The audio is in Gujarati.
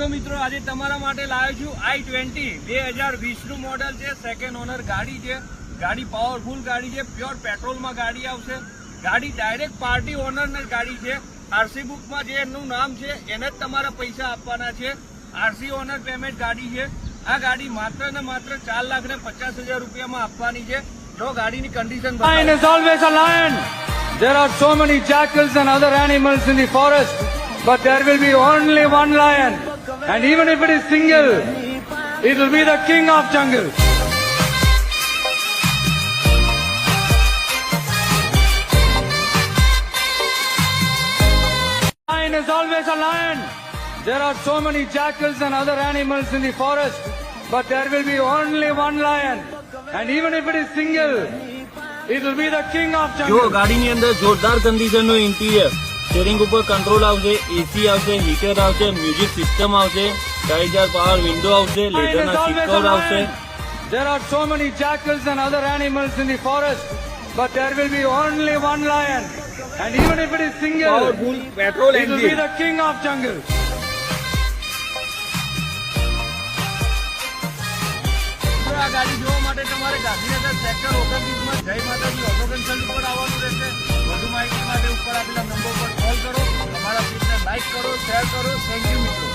તો મિત્રો આજે તમારા માટે લાવ્યો છું i20 2020 નું મોડેલ છે, સેકન્ડ ઓનર ગાડી છે। ગાડી પાવરફુલ ગાડી છે, પ્યોર પેટ્રોલમાં ગાડી આવશે। ગાડી ડાયરેક્ટ પાર્ટી ઓનરની ગાડી છે। આરસી બુકમાં જે એનું નામ છે એને જ તમારા પૈસા આપવાના છે। આરસી ઓનર પેમેન્ટ ગાડી છે। આ ગાડી માત્ર ને માત્ર 4,50,000 રૂપિયામાં આપવાની છે। જો ગાડીની condition Lion is always a lion. There are so many jackals and other animals in the forest, but there will be only one lion. And even if it is single, it will be the king of jungle. Lion is always a lion. There are so many jackals and other animals in the forest, but there will be only one lion. And even if it is single, it will be the king of jungle. જો ગાડીની અંદર જોરદાર કન્ડિશનનું ઇન્ટિરિયર, સ્ટીરિંગ ઉપર કંટ્રોલ આવશે, એસી આવશે, હીટર આવશે, મ્યુઝિક સિસ્ટમ આવશે, 4 પાવર વિન્ડો આવશે, લેધરના સીટ કવર આવશે। There are so many jackals and other animals in the forest, but there will be only one lion. And even if it is single, powerful petrol it will be engine. the king of jungle. આ ગાડી જોવા માટે તમારે ગાંધીનગર સેક્ટર 29 માં જય માતાજી ઓટો કન્સલ્ટ ઉપર આવવાનું રહેશે। વધુ માહિતી માટે ઉપર આપેલા નંબર પર કોલ કરો, તમારા ફીડને લાઈક કરો, શેર કરો। થેન્ક યુ મિત્રો।